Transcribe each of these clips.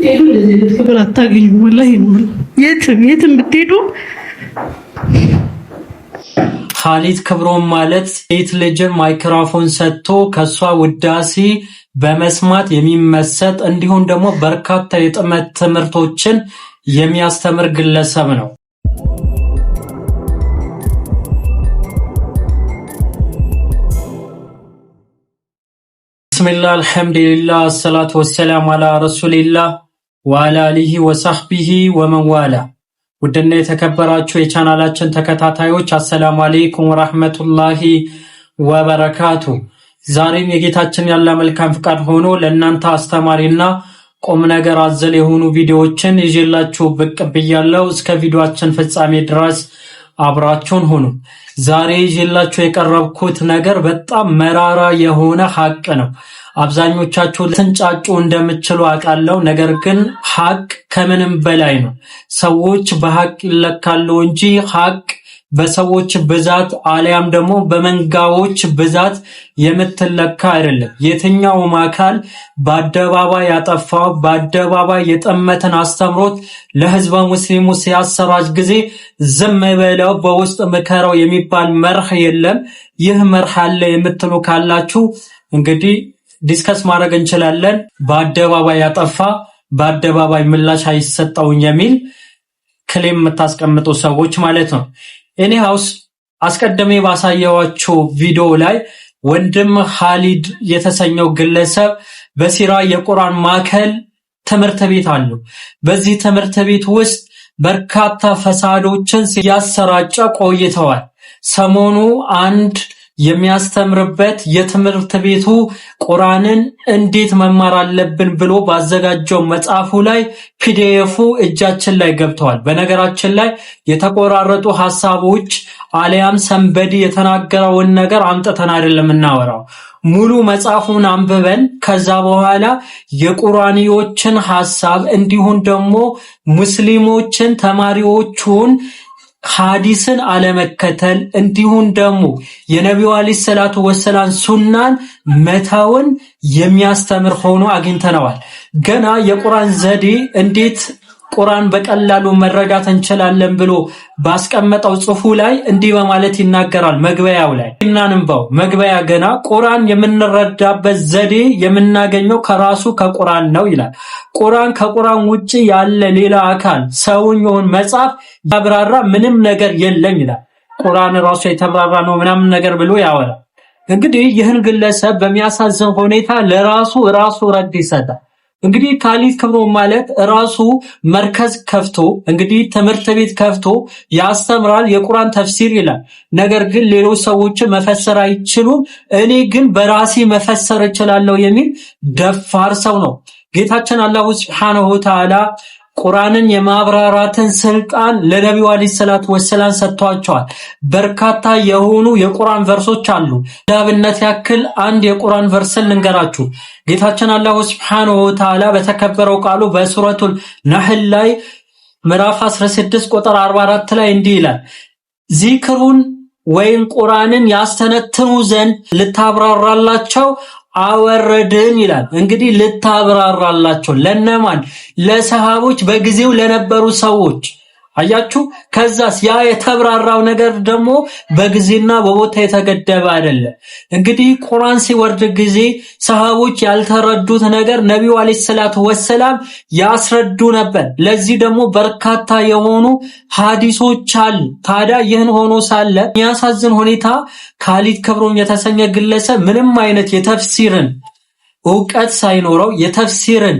ብትሄዱ እንደዚህ አይነት ክብር አታገኙም። ወላሂ ነው የትም ብትሄዱ። ኻሊድ ክብሮም ማለት ሴት ልጅን ማይክሮፎን ሰጥቶ ከሷ ውዳሴ በመስማት የሚመሰጥ እንዲሁም ደግሞ በርካታ የጥመት ትምህርቶችን የሚያስተምር ግለሰብ ነው። ቢስሚላህ አልሐምዱሊላህ አሰላቱ ወሰላሙ አላ ረሱሊላህ ወአላ አሊሂ ወሰህቢሂ ወመንዋላ። ውድና የተከበራችሁ የቻናላችን ተከታታዮች አሰላሙ አለይኩም ወራህመቱላሂ ወበረካቱ። ዛሬም የጌታችን ያለ መልካም ፍቃድ ሆኖ ለእናንተ አስተማሪና ቁም ነገር አዘል የሆኑ ቪዲዮዎችን ይዤላችሁ ብቅ ብያለሁ። እስከ ቪዲዮአችን ፍጻሜ ድረስ አብራችሁን ሁኑ። ዛሬ ይዤላችሁ የቀረብኩት ነገር በጣም መራራ የሆነ ሐቅ ነው። አብዛኞቻችሁ ልትንጫጩ እንደምትችሉ አውቃለሁ። ነገር ግን ሐቅ ከምንም በላይ ነው። ሰዎች በሐቅ ይለካሉ እንጂ ሐቅ በሰዎች ብዛት አሊያም ደግሞ በመንጋዎች ብዛት የምትለካ አይደለም። የትኛውም አካል በአደባባይ ያጠፋው በአደባባይ የጠመትን አስተምሮት ለህዝበ ሙስሊሙ ሲያሰራጭ ጊዜ ዝም በለው በውስጥ ምከረው የሚባል መርህ የለም። ይህ መርህ አለ የምትሉ ካላችሁ እንግዲህ ዲስከስ ማድረግ እንችላለን። በአደባባይ ያጠፋ በአደባባይ ምላሽ አይሰጠውም የሚል ክሌም የምታስቀምጡ ሰዎች ማለት ነው። ኤኒሃውስ አስቀድሜ ባሳየዋችሁ ቪዲዮ ላይ ወንድም ኻሊድ የተሰኘው ግለሰብ በሲራ የቁርአን ማዕከል ትምህርት ቤት አለው። በዚህ ትምህርት ቤት ውስጥ በርካታ ፈሳዶችን ሲያሰራጭ ቆይተዋል። ሰሞኑ አንድ የሚያስተምርበት የትምህርት ቤቱ ቁርአንን እንዴት መማር አለብን ብሎ ባዘጋጀው መጽሐፉ ላይ ፒዲኤፉ እጃችን ላይ ገብተዋል። በነገራችን ላይ የተቆራረጡ ሐሳቦች አሊያም ሰንበዲ የተናገረውን ነገር አምጥተን አይደለም እናወራው። ሙሉ መጽሐፉን አንብበን ከዛ በኋላ የቁርአኒዮችን ሐሳብ እንዲሁም ደግሞ ሙስሊሞችን ተማሪዎቹን ሐዲስን አለመከተል እንዲሁም ደግሞ የነቢዩ አለይሂ ሰላቱ ወሰላም ሱናን መተውን የሚያስተምር ሆኖ አግኝተነዋል። ገና የቁርአን ዘዴ እንዴት ቁርአን በቀላሉ መረዳት እንችላለን ብሎ ባስቀመጠው ጽሑፉ ላይ እንዲህ በማለት ይናገራል። መግቢያው ላይ እናንባው። መግቢያ ገና ቁርአን የምንረዳበት ዘዴ የምናገኘው ከራሱ ከቁርአን ነው ይላል። ቁርአን ከቁርአን ውጪ ያለ ሌላ አካል ሰውን ይሁን መጽሐፍ ያብራራ ምንም ነገር የለም ይላል። ቁርአን ራሱ የተብራራ ነው ምናምን ነገር ብሎ ያወራል። እንግዲህ ይህን ግለሰብ በሚያሳዝን ሁኔታ ለራሱ ረድ ይሰጣል። እንግዲህ ኻሊድ ክብሮም ማለት ራሱ መርከዝ ከፍቶ እንግዲህ ትምህርት ቤት ከፍቶ ያስተምራል፣ የቁርአን ተፍሲር ይላል። ነገር ግን ሌሎች ሰዎች መፈሰር አይችሉም፣ እኔ ግን በራሴ መፈሰር እችላለሁ የሚል ደፋር ሰው ነው። ጌታችን አላሁ ሱብሓነሁ ወተዓላ ቁርአንን የማብራራትን ስልጣን ለነቢዩ አለይሂ ሰላቱ ወሰላም ሰጥቷቸዋል። በርካታ የሆኑ የቁርአን ቨርሶች አሉ። ለአብነት ያክል አንድ የቁርአን ቨርስን ልንገራችሁ። ጌታችን አላሁ ሱብሓነሁ ወተዓላ በተከበረው ቃሉ በሱረቱል ነህል ላይ ምዕራፍ 16 ቁጥር 44 ላይ እንዲህ ይላል፣ ዚክሩን ወይም ቁርአንን ያስተነትኑ ዘንድ ልታብራራላቸው አወረድን ይላል። እንግዲህ ልታብራራላቸው ለነማን? ለሰሃቦች፣ በጊዜው ለነበሩ ሰዎች። አያችሁ። ከዛስ ያ የተብራራው ነገር ደግሞ በጊዜና በቦታ የተገደበ አይደለም። እንግዲህ ቁርአን ሲወርድ ጊዜ ሰሃቦች ያልተረዱት ነገር ነቢዩ አለይሂ ሰላቱ ወሰላም ያስረዱ ነበር። ለዚህ ደግሞ በርካታ የሆኑ ሐዲሶች አሉ። ታዲያ ይህን ሆኖ ሳለ የሚያሳዝን ሁኔታ ኻሊድ ክብሮም የተሰኘ ግለሰብ ምንም አይነት የተፍሲርን ዕውቀት ሳይኖረው የተፍሲርን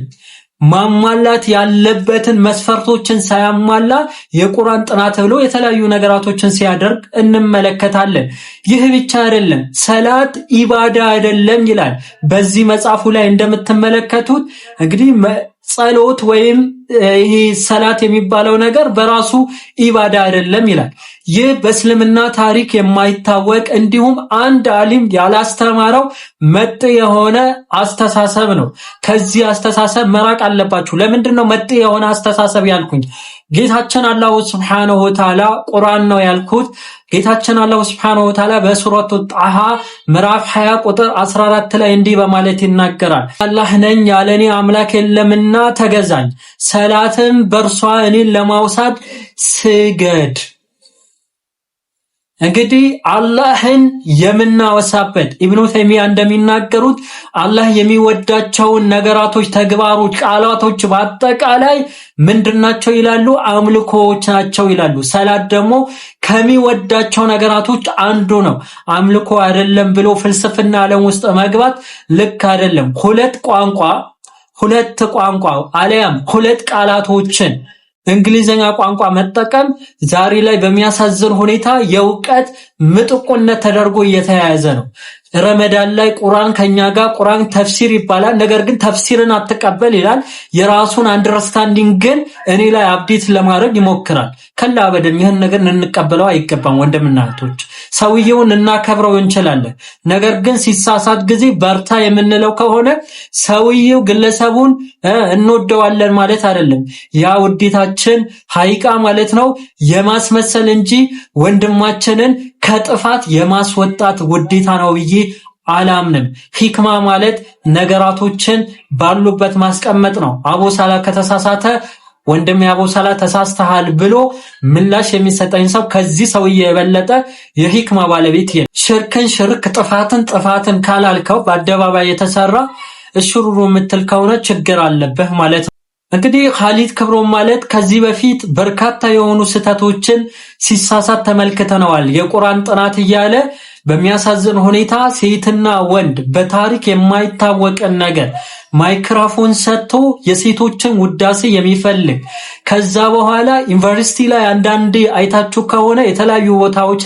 ማሟላት ያለበትን መስፈርቶችን ሳያሟላ የቁርአን ጥናት ብሎ የተለያዩ ነገራቶችን ሲያደርግ እንመለከታለን። ይህ ብቻ አይደለም፣ ሰላት ኢባዳ አይደለም ይላል። በዚህ መጽሐፉ ላይ እንደምትመለከቱት እንግዲህ ጸሎት ወይም ይሄ ሰላት የሚባለው ነገር በራሱ ኢባዳ አይደለም ይላል። ይህ በእስልምና ታሪክ የማይታወቅ እንዲሁም አንድ ዓሊም ያላስተማረው መጥ የሆነ አስተሳሰብ ነው። ከዚህ አስተሳሰብ መራቅ አለባችሁ። ለምንድን ነው መጥ የሆነ አስተሳሰብ ያልኩኝ? ጌታችን አላሁ ሱብሓነሁ ወተዓላ ቁርአን ነው ያልኩት። ጌታችን አላሁ ሱብሓነሁ ወተዓላ በሱረቱ ጣሃ ምዕራፍ 20 ቁጥር 14 ላይ እንዲህ በማለት ይናገራል። አላህ ነኝ ያለኔ አምላክ የለምና ተገዛኝ፣ ሰላትም በእርሷ እኔን ለማውሳት ስገድ። እንግዲህ አላህን የምናወሳበት ኢብኑ ተይሚያ እንደሚናገሩት አላህ የሚወዳቸውን ነገራቶች፣ ተግባሮች፣ ቃላቶች በአጠቃላይ ምንድናቸው ይላሉ? አምልኮዎች ናቸው ይላሉ። ሰላት ደግሞ ከሚወዳቸው ነገራቶች አንዱ ነው። አምልኮ አይደለም ብሎ ፍልስፍና ዓለም ውስጥ መግባት ልክ አይደለም። ሁለት ቋንቋ አለያም ሁለት ቃላቶችን እንግሊዘኛ ቋንቋ መጠቀም ዛሬ ላይ በሚያሳዝን ሁኔታ የእውቀት ምጥቁነት ተደርጎ እየተያያዘ ነው። ረመዳን ላይ ቁርአን ከኛ ጋር ቁርአን ተፍሲር ይባላል። ነገር ግን ተፍሲርን አትቀበል ይላል። የራሱን አንደርስታንዲንግ ግን እኔ ላይ አፕዴት ለማድረግ ይሞክራል። ከላ በደም ይህን ነገር እንቀበለው አይገባም። ወንድምና እህቶች ሰውየውን እናከብረው እንችላለን። ነገር ግን ሲሳሳት ጊዜ በርታ የምንለው ከሆነ ሰውየው ግለሰቡን እንወደዋለን ማለት አይደለም። ያ ውዴታችን ሐቂቃ ማለት ነው የማስመሰል እንጂ ወንድማችንን ከጥፋት የማስወጣት ውዴታ ነው ብዬ አላምንም። ሂክማ ማለት ነገራቶችን ባሉበት ማስቀመጥ ነው። አቡ ሰላ ከተሳሳተ ወንድም አቡ ሰላ ተሳስተሃል ብሎ ምላሽ የሚሰጠኝ ሰው ከዚህ ሰውዬ የበለጠ የሂክማ ባለቤት የለም። ሽርክን ሽርክ፣ ጥፋትን ካላልከው በአደባባይ የተሰራ እሽሩሩ የምትል ከሆነ ችግር አለብህ ማለት ነው። እንግዲህ ኻሊድ ክብሮም ማለት ከዚህ በፊት በርካታ የሆኑ ስህተቶችን ሲሳሳት ተመልክተነዋል። የቁርአን ጥናት እያለ በሚያሳዝን ሁኔታ ሴትና ወንድ በታሪክ የማይታወቅን ነገር ማይክሮፎን ሰጥቶ የሴቶችን ውዳሴ የሚፈልግ ከዛ በኋላ ዩኒቨርሲቲ ላይ አንዳንዴ አይታችሁ ከሆነ የተለያዩ ቦታዎች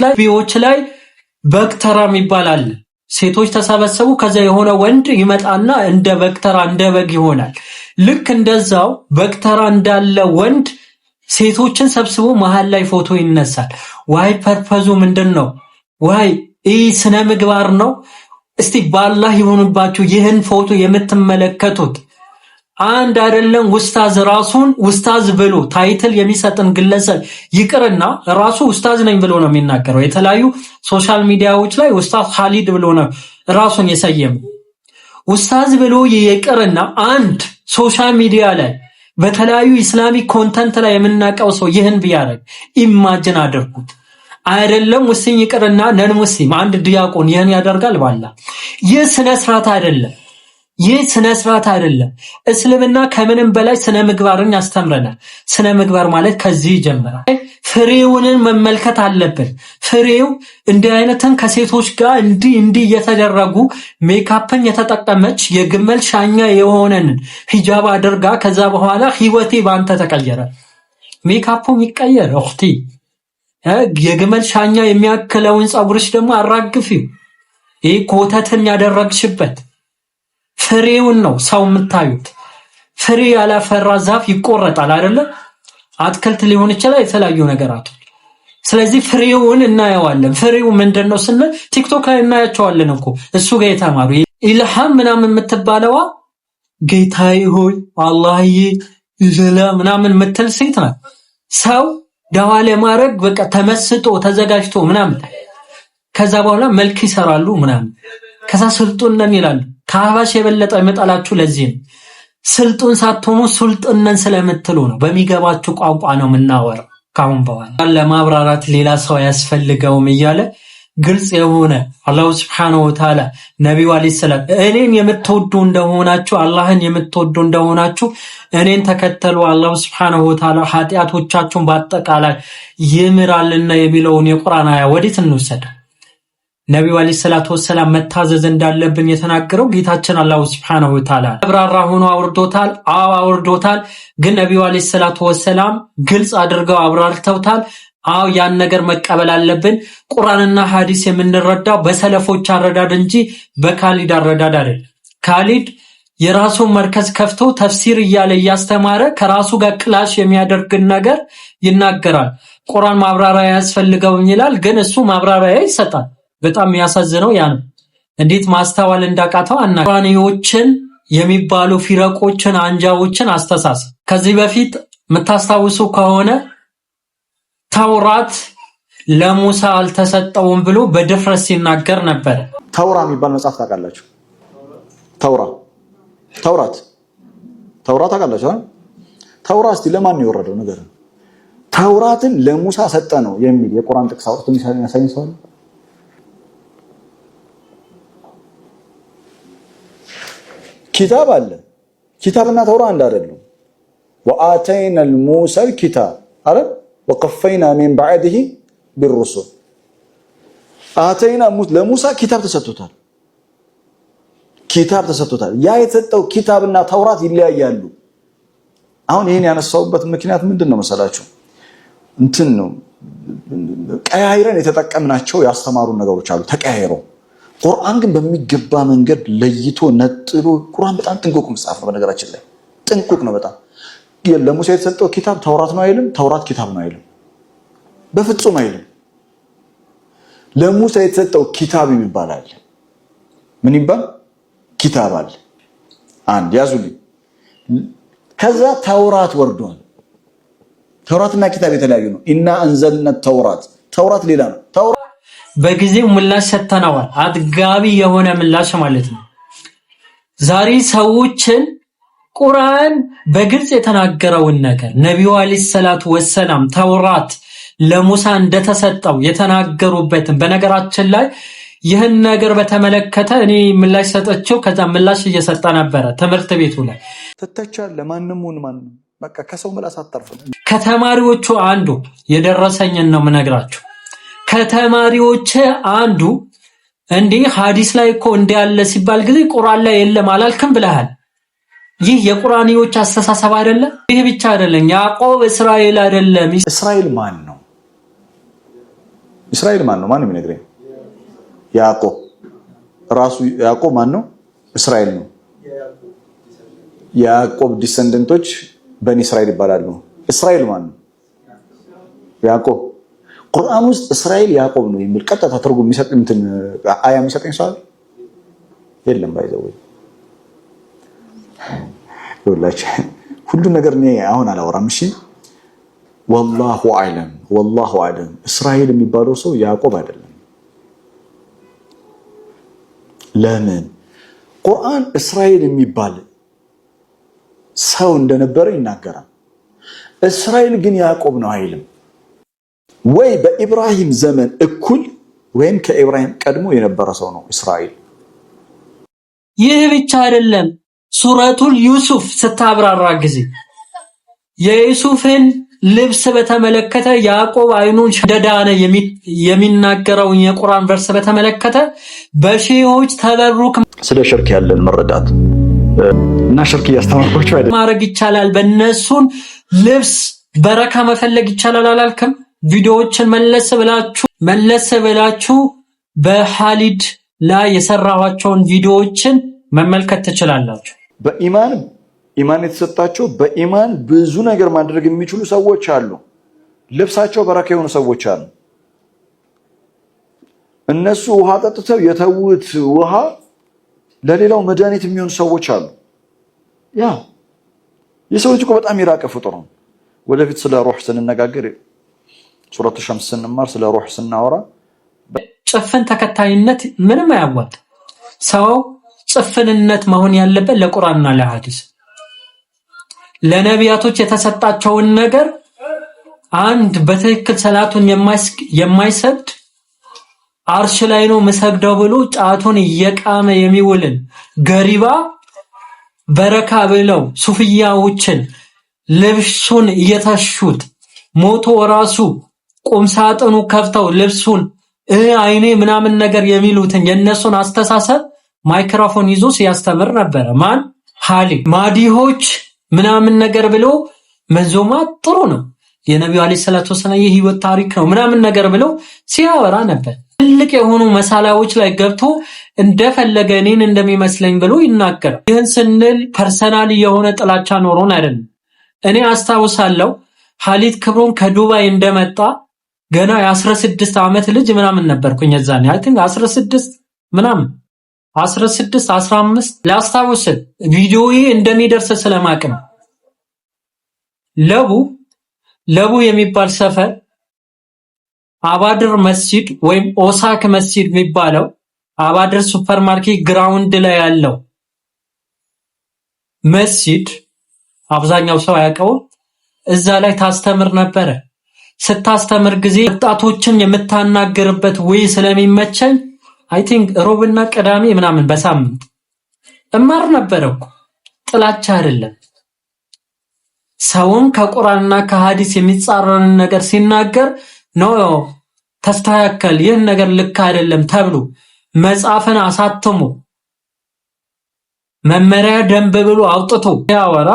ላይ በክተራ ይባላል። ሴቶች ተሰበሰቡ፣ ከዛ የሆነ ወንድ ይመጣና እንደ በክተራ እንደ በግ ይሆናል። ልክ እንደዛው በክተራ እንዳለ ወንድ ሴቶችን ሰብስቦ መሃል ላይ ፎቶ ይነሳል። ዋይ ፐርፐዙ ምንድነው? ዋይ ስነ ምግባር ነው? እስቲ ባላህ ይሁንባችሁ ይህን ፎቶ የምትመለከቱት አንድ አይደለም ኡስታዝ ራሱን ኡስታዝ ብሎ ታይትል የሚሰጥን ግለሰብ ይቅርና ራሱ ኡስታዝ ነኝ ብሎ ነው የሚናገረው። የተለያዩ ሶሻል ሚዲያዎች ላይ ኡስታዝ ኻሊድ ብሎ ነው ራሱን የሰየመው። ኡስታዝ ብሎ ይቅርና አንድ ሶሻል ሚዲያ ላይ በተለያዩ ኢስላሚክ ኮንተንት ላይ የምናቀው ሰው ይህን ቢያደርግ ኢማጂን አድርጉት። አይደለም ሙስሊም ይቅርና ነን ሙስሊም አንድ ዲያቆን ይህን ያደርጋል? ባላ ይህ ስነ ስርዓት አይደለም። እስልምና ከምንም በላይ ስነ ምግባርን ያስተምረናል። ስነ ምግባር ማለት ከዚህ ይጀምራል። ፍሬውን መመልከት አለብን። ፍሬው እንዲህ አይነትን ከሴቶች ጋር እንዲህ እየተደረጉ ሜካፕን የተጠቀመች የግመል ሻኛ የሆነን ሂጃብ አድርጋ ከዛ በኋላ ህይወቴ ባንተ ተቀየረ። ሜካፑም ይቀየር እኽቲ። የግመል ሻኛ የሚያክለውን ጸጉርሽ ደግሞ አራግፊው። ይህ ኮተትን ያደረግሽበት ፍሬውን ነው ሰው የምታዩት። ፍሬ ያላፈራ ዛፍ ይቆረጣል አይደለ? አትክልት ሊሆን ይችላል፣ የተለያዩ ነገራቶች። ስለዚህ ፍሬውን እናየዋለን። ፍሬው ምንድነው ስንል ቲክቶክ ላይ እናያቸዋለን እኮ እሱ ጋር የተማሩ ኢልሃም ምናምን የምትባለዋ ጌታዬ ሆይ አላህዬ ይዘላ ምናምን የምትል ሴት ናት። ሰው ዳዋ ለማድረግ በቃ ተመስጦ ተዘጋጅቶ ምናምን ከዛ በኋላ መልክ ይሰራሉ ምናምን ከዛ ስልጡን ነን ይላሉ። ከአህባሽ የበለጠ የመጣላችሁ ለዚህ ነው። ስልጡን ሳትሆኑ ሱልጥነን ስለምትሉ ነው። በሚገባችሁ ቋንቋ ነው የምናወራው። ካሁን በኋላ ለማብራራት ሌላ ሰው ያስፈልገውም እያለ ግልጽ የሆነ አላሁ ሱብሓነሁ ወተዓላ ነብዩ አለይሂ ሰላም እኔን የምትወዱ እንደሆናችሁ አላህን የምትወዱ እንደሆናችሁ እኔን ተከተሉ አላሁ ሱብሓነሁ ወተዓላ ኃጢአቶቻችሁን በአጠቃላይ ይምራልና የሚለውን የቁርአን አያ ወዴት እንወሰደ? ነብዩ አለይሂ ሰላቱ ወሰላም መታዘዝ እንዳለብን የተናገረው ጌታችን አላሁ ሱብሓነሁ ወተዓላ አብራራ ሆኖ አውርዶታል። አውርዶታል። ግን ነብዩ አለይሂ ሰላቱ ወሰላም ግልጽ አድርገው አብራርተውታል። ያን ነገር መቀበል አለብን። ቁርአንና ሐዲስ የምንረዳው በሰለፎች አረዳድ እንጂ በካሊድ አረዳድ አይደለም። ካሊድ የራሱን መርከዝ ከፍቶ ተፍሲር እያለ እያስተማረ ከራሱ ጋር ክላሽ የሚያደርግን ነገር ይናገራል። ቁርአን ማብራሪያ ያስፈልገውም ይላል፣ ግን እሱ ማብራሪያ ይሰጣል። በጣም የሚያሳዝነው ያ ነው። እንዴት ማስተዋል እንዳቃተው ቁርአንዮችን የሚባሉ ፊረቆችን አንጃዎችን አስተሳሰብ ከዚህ በፊት የምታስታውሱ ከሆነ ተውራት ለሙሳ አልተሰጠውም ብሎ በድፍረት ሲናገር ነበር። ተውራ የሚባል መጽሐፍ ታውቃላችሁ? ተውራት ታውቃላችሁ? ተውራ እስቲ ለማን ነው የወረደው ነገር? ተውራትን ለሙሳ ሰጠ ነው የሚል የቁርአን ጥቅስ አውጥቶ የሚያሳይ ሰው ነው? ኪታብ አለ። ኪታብና ተውራ አንድ አይደሉም። ወአተይና ሙሳ الكتاب አረ ወቀፈይና من بعده بالرسل አተይና ለሙሳ ኪታብ ተሰጥቶታል። ያ የተሰጠው ኪታብና ተውራት ይለያያሉ። አሁን ይሄን ያነሳውበት ምክንያት ምንድነው መሰላችሁ? እንትን ነው ቀያይረን የተጠቀምናቸው ያስተማሩ ነገሮች አሉ ተቀያይረው። ቁርአን ግን በሚገባ መንገድ ለይቶ ነጥሎ ቁርአን በጣም ጥንቁቅ መጽሐፍ ነው። በነገራችን ላይ ጥንቁቅ ነው በጣም። ለሙሳ የተሰጠው ኪታብ ተውራት ነው አይልም፣ ተውራት ኪታብ ነው አይልም፣ በፍጹም አይልም። ለሙሳ የተሰጠው ኪታብ ይባላል። ምን ይባል? ኪታብ አለ። አንድ ያዙልኝ። ከዛ ተውራት ወርዷል። ተውራትና ኪታብ የተለያዩ ነው። ኢና አንዘልና ተውራት ሌላ ነው። በጊዜው ምላሽ ሰጥተናል። አጥጋቢ የሆነ ምላሽ ማለት ነው። ዛሬ ሰዎችን ቁርአን በግልጽ የተናገረውን ነገር ነብዩ አለይሂ ሰላቱ ወሰላም ተውራት ለሙሳ እንደተሰጠው የተናገሩበትን በነገራችን ላይ ይህን ነገር በተመለከተ እኔ ምላሽ ሰጠችው። ከዛ ምላሽ እየሰጠ ነበረ ትምህርት ቤቱ ላይ ተተቻለህ። ማንም በቃ ከሰው ምላስ አታርፍም። ከተማሪዎቹ አንዱ የደረሰኝን ነው የምነግራችሁ። ከተማሪዎች አንዱ እንዲህ ሐዲስ ላይ እኮ እንዲያለ ሲባል ጊዜ ቁርአን ላይ የለም አላልክም ብለሃል። ይህ የቁርአኒዎች አስተሳሰብ አይደለም። ይህ ብቻ አይደለም። ያዕቆብ እስራኤል አይደለም። እስራኤል ማን ነው? ማንም ይነግረኝ። ያዕቆብ ራሱ ያዕቆብ ማን ነው? እስራኤል ነው። ያዕቆብ ዲሰንደንቶች በኒ እስራኤል ይባላሉ። እስራኤል ማን ነው? ያዕቆብ። ቁርአን ውስጥ እስራኤል ያዕቆብ ነው የሚል ቀጥታ ትርጉም የሚሰጥ አያ የሚሰጠኝ ሰው የለም። ባይዘው ይኸውላችሁ ሁሉ ነገር እኔ አሁን አላወራም። እሺ ወላሁ አዕለም። እስራኤል የሚባለው ሰው ያዕቆብ አይደለም። ለምን? ቁርአን እስራኤል የሚባል ሰው እንደነበረ ይናገራል። እስራኤል ግን ያዕቆብ ነው አይልም። ወይ በኢብራሂም ዘመን እኩል ወይም ከኢብራሂም ቀድሞ የነበረ ሰው ነው እስራኤል። ይህ ብቻ አይደለም። ሱረቱል ዩሱፍ ስታብራራ ጊዜ የዩሱፍን ልብስ በተመለከተ ያዕቆብ አይኑን ሸደዳነ የሚናገረውን የቁርአን ቨርስ በተመለከተ በሺዎች ተበሩክ ስለ ሽርክ ያለን መረዳት እና ሽርክ ያስተማርኳቸው አይደል ማድረግ ይቻላል። በእነሱን ልብስ በረካ መፈለግ ይቻላል አላልክም? ቪዲዮዎችን መለስ ብላችሁ በሐሊድ ላይ የሰራኋቸውን ቪዲዮዎችን መመልከት ትችላላችሁ። በኢማን የተሰጣቸው በኢማን ብዙ ነገር ማድረግ የሚችሉ ሰዎች አሉ። ልብሳቸው በረካ የሆኑ ሰዎች አሉ። እነሱ ውሃ ጠጥተው የተውት ውሃ ለሌላው መድኃኒት የሚሆኑ ሰዎች አሉ። ያ የሰው ልጅ እኮ በጣም የራቀ ፍጡር ነው። ወደፊት ስለ ሩህ ስንነጋገር ሱረቱ ሸምስ ስንማር ስለ ሩህ ስናወራ ጭፍን ተከታይነት ምንም አያዋጥ። ሰው ጭፍንነት መሆን ያለበት ለቁርአንና ለሐዲስ ለነቢያቶች የተሰጣቸውን ነገር አንድ በትክክል ሰላቱን የማይሰግድ አርሽ ላይ ነው መሰግደው ብሎ ጫቱን እየቃመ የሚውልን ገሪባ በረካ ብለው ሱፍያዎችን ልብሱን እየተሹት ሞቶ ራሱ ቁምሳጥኑ ከፍተው ልብሱን አይኔ ምናምን ነገር የሚሉትን የነሱን አስተሳሰብ ማይክሮፎን ይዞ ሲያስተምር ነበር። ማን ሐሊ ማዲሆች ምናምን ነገር ብሎ መንዞማ ጥሩ ነው የነብዩ አለይሂ ሰላቱ ወሰለም የህይወት ታሪክ ነው ምናምን ነገር ብሎ ሲያወራ ነበር። ትልቅ የሆኑ መሳላዎች ላይ ገብቶ እንደፈለገ እኔን እንደሚመስለኝ ብሎ ይናገራል። ይህን ስንል ፐርሰናሊ የሆነ ጥላቻ ኖሮን አይደለም። እኔ አስታውሳለሁ ሐሊድ ክብሮን ከዱባይ እንደመጣ ገና የ16 ዓመት ልጅ ምናምን ነበርኩኝ እዛኔ አይ ቲንክ 16 ምናምን 16 15 ላስታውስ ቪዲዮዬ እንደሚደርስ ስለማቅ ነው። ለቡ የሚባል ሰፈር አባድር መስጂድ ወይም ኦሳክ መስጂድ የሚባለው አባድር ሱፐርማርኬት ግራውንድ ላይ ያለው መስጂድ አብዛኛው ሰው ያውቀው እዛ ላይ ታስተምር ነበረ። ስታስተምር ጊዜ ወጣቶችን የምታናገርበት ወይ ስለሚመቸኝ አይ ቲንክ ሮብና ቅዳሜ ምናምን በሳምንት እማር ነበረው። ጥላቻ አይደለም። ሰውን ከቁርአንና ከሐዲስ የሚጻረን ነገር ሲናገር ነው ተስተካከል፣ ይህን ነገር ልክ አይደለም ተብሎ መጽሐፍን አሳትሞ መመሪያ ደንብ ብሎ አውጥቶ ያወራ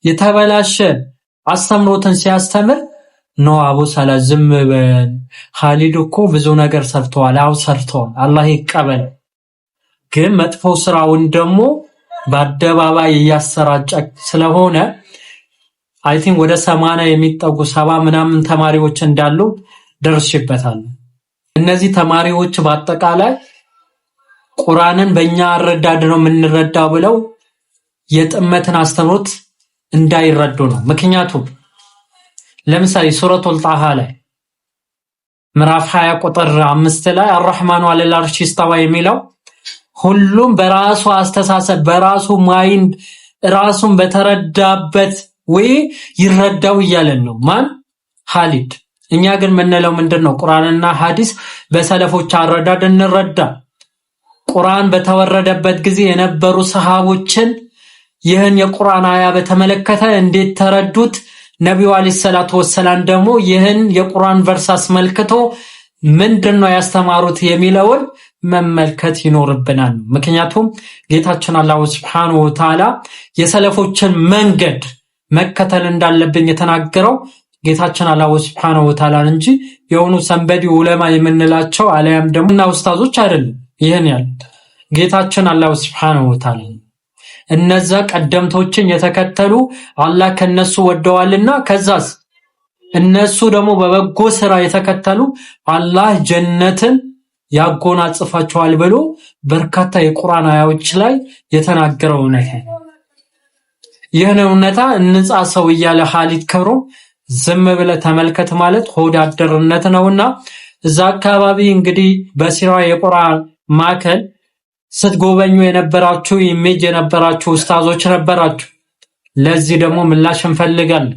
የተበላሸ አስተምሮትን ሲያስተምር ነው አቡ ሰላ ዝም በል፣ ኻሊድ እኮ ብዙ ነገር ሰርተዋል፣ አው ሰርተዋል፣ አላህ ይቀበል። ግን መጥፎ ስራውን ደግሞ በአደባባይ እያሰራጨ ስለሆነ አይ ቲንክ ወደ 80 የሚጠጉ 70 ምናምን ተማሪዎች እንዳሉ ደርሽበታል። እነዚህ ተማሪዎች በአጠቃላይ ቁርአንን በእኛ አረዳድ ነው የምንረዳው ብለው የጥመትን አስተምሮት እንዳይረዱ ነው። ምክንያቱም ለምሳሌ ሱረቱል ጣሃ ላይ ምዕራፍ 20 ቁጥር 5 ላይ አርራህማኑ ዐለል አርሺ ኢስተዋ የሚለው ሁሉም በራሱ አስተሳሰብ በራሱ ማይንድ ራሱን በተረዳበት ወይ ይረዳው እያለን ነው። ማን? ኻሊድ። እኛ ግን ምንለው ምንድነው? ቁርአንና ሐዲስ በሰለፎች አረዳድ እንረዳ። ቁርአን በተወረደበት ጊዜ የነበሩ ሰሃቦችን ይህን የቁርአን አያ በተመለከተ እንዴት ተረዱት? ነብዩ አለይሂ ሰላቱ ወሰላም ደግሞ ይህን የቁርአን ቨርስ አስመልክቶ ምንድነው ያስተማሩት የሚለውን መመልከት ይኖርብናል። ምክንያቱም ጌታችን አላህ Subhanahu Wa Ta'ala የሰለፎችን መንገድ መከተል እንዳለብን የተናገረው ጌታችን አላህ Subhanahu Wa Ta'ala እንጂ የሆኑ ሰንበዲ ዑለማ የምንላቸው አለያም ደግሞ እና ኡስታዞች አይደለም። ይሄን ያሉት ጌታችን አላህ Subhanahu Wa Ta'ala እነዛ ቀደምቶችን የተከተሉ አላህ ከነሱ ወደዋልና ከዛስ እነሱ ደግሞ በበጎ ስራ የተከተሉ አላህ ጀነትን ያጎናጽፋቸዋል ብሎ በርካታ የቁርአን አያዎች ላይ የተናገረው ነው። ይህን እውነታ እንጻ ሰው እያለ ኻሊድ ከብሮ ዝም ብለ ተመልከት ማለት ሆድ አደርነት ነውና እዛ አካባቢ እንግዲህ በሲራ የቁርአን ማዕከል ስትጎበኙ የነበራችሁ ኢሜጅ የነበራችሁ ኡስታዞች ነበራችሁ። ለዚህ ደግሞ ምላሽ እንፈልጋለን።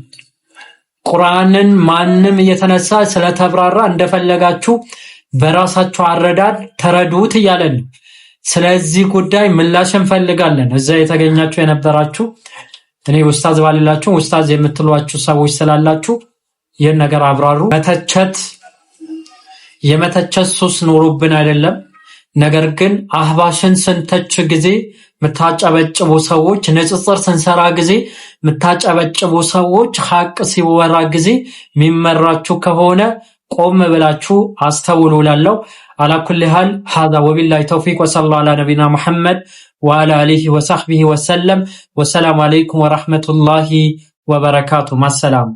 ቁርአንን ማንም እየተነሳ ስለተብራራ እንደፈለጋችሁ በራሳችሁ አረዳድ ተረዱት እያለን ስለዚህ ጉዳይ ምላሽ እንፈልጋለን። እዛ የተገኛችሁ የነበራችሁ እኔ ኡስታዝ ባልላችሁ ኡስታዝ የምትሏችሁ ሰዎች ስላላችሁ ይህን ነገር አብራሩ። የመተቸት ሱስ ኖሮብን አይደለም። ነገር ግን አህባሽን ስንተች ጊዜ ምታጨበጭቡ ሰዎች፣ ንጽጽር ስንሰራ ጊዜ ምታጨበጭቡ ሰዎች ሐቅ ሲወራ ጊዜ ሚመራችሁ ከሆነ ቆም ብላችሁ አስተውሉ ላለው አላ ኩሊ ሃል هذا وبالله توفيق وصلى الله على نبينا محمد وعلى اله وصحبه وسلم والسلام عليكم ورحمة الله وبركاته. مع السلامة.